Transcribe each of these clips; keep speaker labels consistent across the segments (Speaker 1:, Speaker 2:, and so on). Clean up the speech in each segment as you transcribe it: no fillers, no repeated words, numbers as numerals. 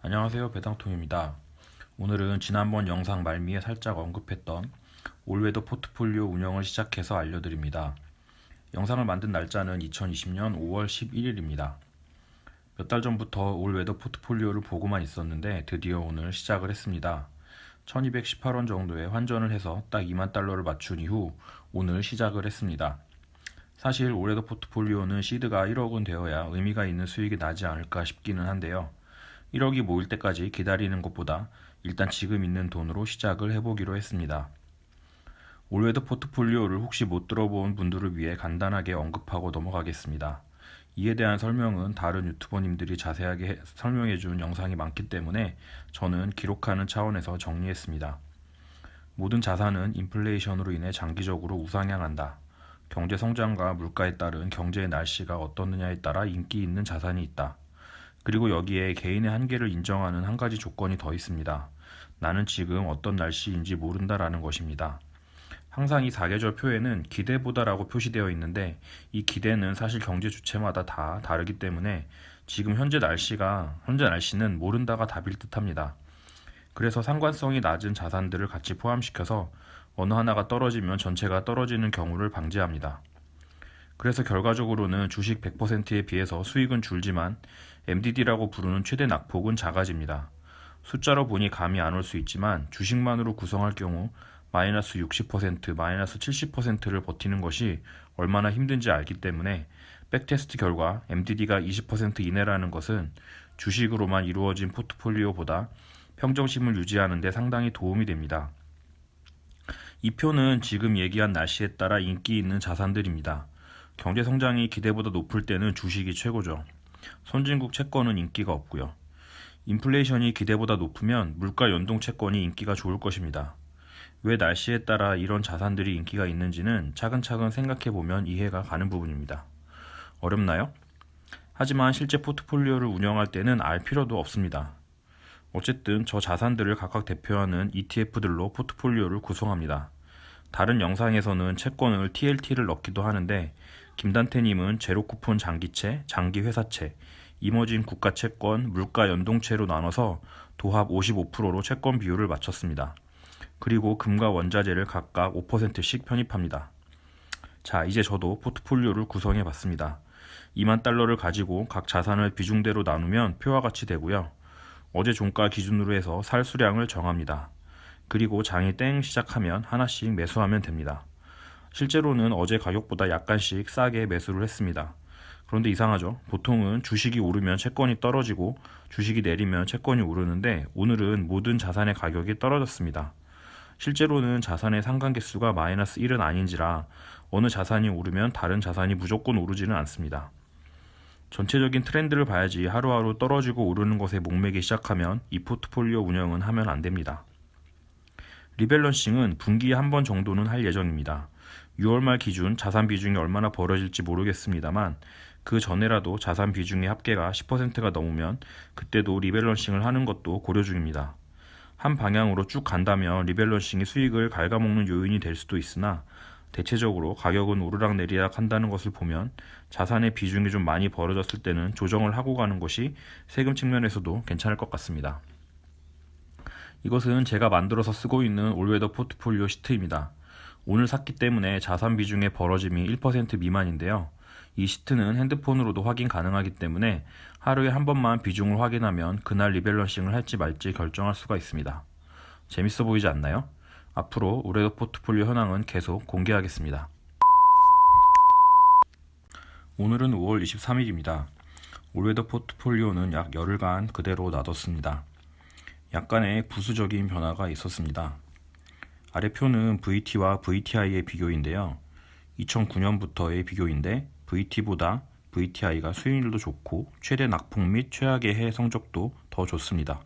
Speaker 1: 안녕하세요, 배당통입니다. 오늘은 지난번 영상 말미에 살짝 언급했던 올웨더 포트폴리오 운영을 시작해서 알려드립니다. 영상을 만든 날짜는 2020년 5월 11일입니다. 몇 달 전부터 올웨더 포트폴리오를 보고만 있었는데 드디어 오늘 시작을 했습니다. 1218원 정도에 환전을 해서 딱 2만 달러를 맞춘 이후 오늘 시작을 했습니다. 사실 올웨더 포트폴리오는 시드가 1억은 되어야 의미가 있는 수익이 나지 않을까 싶기는 한데요. 1억이 모일 때까지 기다리는 것보다 일단 지금 있는 돈으로 시작을 해보기로 했습니다. 올웨더 포트폴리오를 혹시 못 들어본 분들을 위해 간단하게 언급하고 넘어가겠습니다. 이에 대한 설명은 다른 유튜버님들이 자세하게 설명해준 영상이 많기 때문에 저는 기록하는 차원에서 정리했습니다. 모든 자산은 인플레이션으로 인해 장기적으로 우상향한다. 경제 성장과 물가에 따른 경제의 날씨가 어떻느냐에 따라 인기 있는 자산이 있다. 그리고 여기에 개인의 한계를 인정하는 한 가지 조건이 더 있습니다. 나는 지금 어떤 날씨인지 모른다라는 것입니다. 항상 이 사계절 표에는 기대보다라고 표시되어 있는데 이 기대는 사실 경제 주체마다 다 다르기 때문에 지금 현재 날씨는 모른다가 답일 듯합니다. 그래서 상관성이 낮은 자산들을 같이 포함시켜서 어느 하나가 떨어지면 전체가 떨어지는 경우를 방지합니다. 그래서 결과적으로는 주식 100%에 비해서 수익은 줄지만 MDD라고 부르는 최대 낙폭은 작아집니다. 숫자로 보니 감이 안 올 수 있지만 주식만으로 구성할 경우 마이너스 60%, 마이너스 70%를 버티는 것이 얼마나 힘든지 알기 때문에 백테스트 결과 MDD가 20% 이내라는 것은 주식으로만 이루어진 포트폴리오보다 평정심을 유지하는 데 상당히 도움이 됩니다. 이 표는 지금 얘기한 날씨에 따라 인기 있는 자산들입니다. 경제 성장이 기대보다 높을 때는 주식이 최고죠. 선진국 채권은 인기가 없고요. 인플레이션이 기대보다 높으면 물가 연동 채권이 인기가 좋을 것입니다. 왜 날씨에 따라 이런 자산들이 인기가 있는지는 차근차근 생각해보면 이해가 가는 부분입니다. 어렵나요? 하지만 실제 포트폴리오를 운영할 때는 알 필요도 없습니다. 어쨌든 저 자산들을 각각 대표하는 ETF들로 포트폴리오를 구성합니다. 다른 영상에서는 채권을 TLT를 넣기도 하는데 김단태님은 제로 쿠폰 장기채, 장기 회사채, 이머징 국가채권, 물가 연동채로 나눠서 도합 55%로 채권 비율을 맞췄습니다. 그리고 금과 원자재를 각각 5%씩 편입합니다. 자, 이제 저도 포트폴리오를 구성해 봤습니다. 2만 달러를 가지고 각 자산을 비중대로 나누면 표와 같이 되고요. 어제 종가 기준으로 해서 살 수량을 정합니다. 그리고 장이 땡 시작하면 하나씩 매수하면 됩니다. 실제로는 어제 가격보다 약간씩 싸게 매수를 했습니다. 그런데 이상하죠? 보통은 주식이 오르면 채권이 떨어지고 주식이 내리면 채권이 오르는데 오늘은 모든 자산의 가격이 떨어졌습니다. 실제로는 자산의 상관계수가 마이너스 1은 아닌지라 어느 자산이 오르면 다른 자산이 무조건 오르지는 않습니다. 전체적인 트렌드를 봐야지 하루하루 떨어지고 오르는 것에 목매기 시작하면 이 포트폴리오 운영은 하면 안 됩니다. 리밸런싱은 분기에 한 번 정도는 할 예정입니다. 6월 말 기준 자산 비중이 얼마나 벌어질지 모르겠습니다만 그 전에라도 자산 비중의 합계가 10%가 넘으면 그때도 리밸런싱을 하는 것도 고려 중입니다. 한 방향으로 쭉 간다면 리밸런싱이 수익을 갉아먹는 요인이 될 수도 있으나 대체적으로 가격은 오르락내리락 한다는 것을 보면 자산의 비중이 좀 많이 벌어졌을 때는 조정을 하고 가는 것이 세금 측면에서도 괜찮을 것 같습니다. 이것은 제가 만들어서 쓰고 있는 올웨더 포트폴리오 시트입니다. 오늘 샀기 때문에 자산 비중의 벌어짐이 1% 미만인데요. 이 시트는 핸드폰으로도 확인 가능하기 때문에 하루에 한 번만 비중을 확인하면 그날 리밸런싱을 할지 말지 결정할 수가 있습니다. 재밌어 보이지 않나요? 앞으로 올웨더 포트폴리오 현황은 계속 공개하겠습니다. 오늘은 5월 23일입니다. 올웨더 포트폴리오는 약 열흘간 그대로 놔뒀습니다. 약간의 부수적인 변화가 있었습니다. 아래 표는 VT와 VTI의 비교인데요. 2009년부터의 비교인데 VT보다 VTI가 수익률도 좋고 최대 낙폭 및 최악의 해 성적도 더 좋습니다.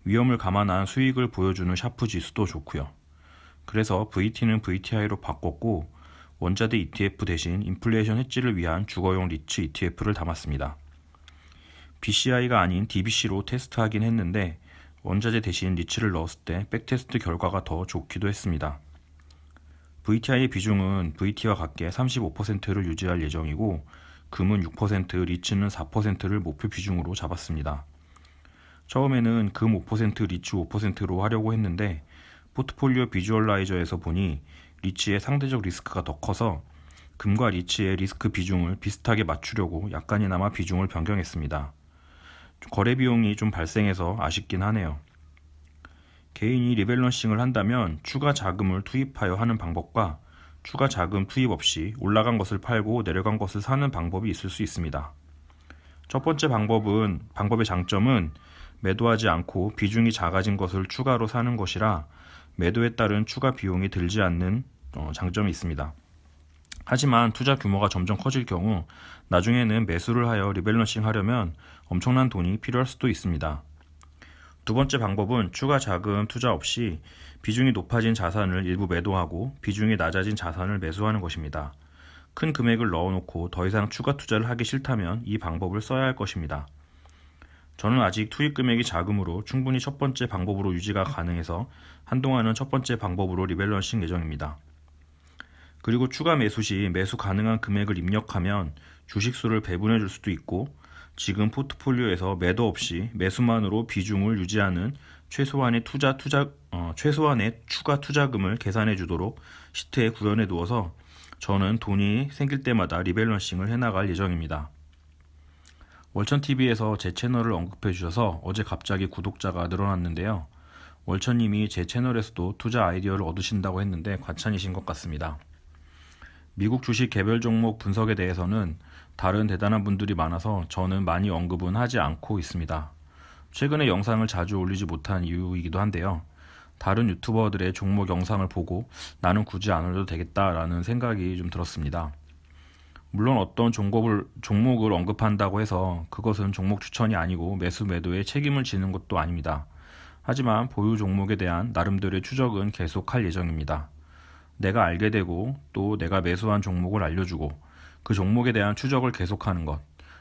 Speaker 1: 위험을 감안한 수익을 보여주는 샤프 지수도 좋고요. 그래서 VT는 VTI로 바꿨고 원자재 ETF 대신 인플레이션 해지를 위한 주거용 리츠 ETF를 담았습니다. BCI가 아닌 DBC로 테스트하긴 했는데 원자재 대신 리츠를 넣었을 때 백테스트 결과가 더 좋기도 했습니다. VTI의 비중은 VT와 같게 35%를 유지할 예정이고 금은 6%, 리츠는 4%를 목표 비중으로 잡았습니다. 처음에는 금 5%, 리츠 5%로 하려고 했는데 포트폴리오 비주얼라이저에서 보니 리츠의 상대적 리스크가 더 커서 금과 리츠의 리스크 비중을 비슷하게 맞추려고 약간이나마 비중을 변경했습니다. 거래 비용이 좀 발생해서 아쉽긴 하네요. 개인이 리밸런싱을 한다면 추가 자금을 투입하여 하는 방법과 추가 자금 투입 없이 올라간 것을 팔고 내려간 것을 사는 방법이 있을 수 있습니다. 첫 번째 방법의 장점은 매도하지 않고 비중이 작아진 것을 추가로 사는 것이라 매도에 따른 추가 비용이 들지 않는 장점이 있습니다. 하지만 투자 규모가 점점 커질 경우 나중에는 매수를 하여 리밸런싱 하려면 엄청난 돈이 필요할 수도 있습니다. 두 번째 방법은 추가 자금 투자 없이 비중이 높아진 자산을 일부 매도하고 비중이 낮아진 자산을 매수하는 것입니다. 큰 금액을 넣어놓고 더 이상 추가 투자를 하기 싫다면 이 방법을 써야 할 것입니다. 저는 아직 투입 금액이 작으므로 충분히 첫 번째 방법으로 유지가 가능해서 한동안은 첫 번째 방법으로 리밸런싱 예정입니다. 그리고 추가 매수 시 매수 가능한 금액을 입력하면 주식수를 배분해 줄 수도 있고 지금 포트폴리오에서 매도 없이 매수만으로 비중을 유지하는 최소한의 추가 투자금을 계산해 주도록 시트에 구현해 두어서 저는 돈이 생길 때마다 리밸런싱을 해나갈 예정입니다. 월천TV에서 제 채널을 언급해 주셔서 어제 갑자기 구독자가 늘어났는데요. 월천님이 제 채널에서도 투자 아이디어를 얻으신다고 했는데 과찬이신 것 같습니다. 미국 주식 개별 종목 분석에 대해서는 다른 대단한 분들이 많아서 저는 많이 언급은 하지 않고 있습니다. 최근에 영상을 자주 올리지 못한 이유이기도 한데요. 다른 유튜버들의 종목 영상을 보고 나는 굳이 안 올려도 되겠다라는 생각이 좀 들었습니다. 물론 어떤 종목을 언급한다고 해서 그것은 종목 추천이 아니고 매수 매도에 책임을 지는 것도 아닙니다. 하지만 보유 종목에 대한 나름대로의 추적은 계속할 예정입니다. 내가 알게 되고 또 내가 매수한 종목을 알려주고 그 종목에 대한 추적을 계속하는 것.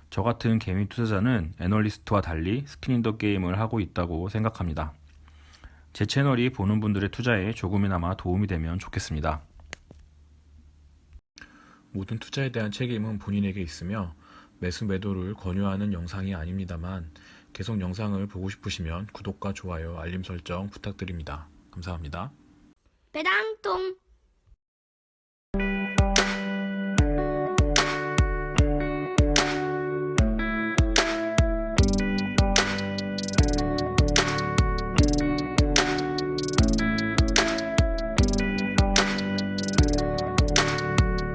Speaker 1: 저 같은 개미 투자자는 애널리스트와 달리 스킨 인 더 게임을 하고 있다고 생각합니다. 제 채널이 보는 분들의 투자에 조금이나마 도움이 되면 좋겠습니다. 모든 투자에 대한 책임은 본인에게 있으며 매수 매도를 권유하는 영상이 아닙니다만 계속 영상을 보고 싶으시면 구독과 좋아요, 알림 설정 부탁드립니다. 감사합니다.
Speaker 2: 배당통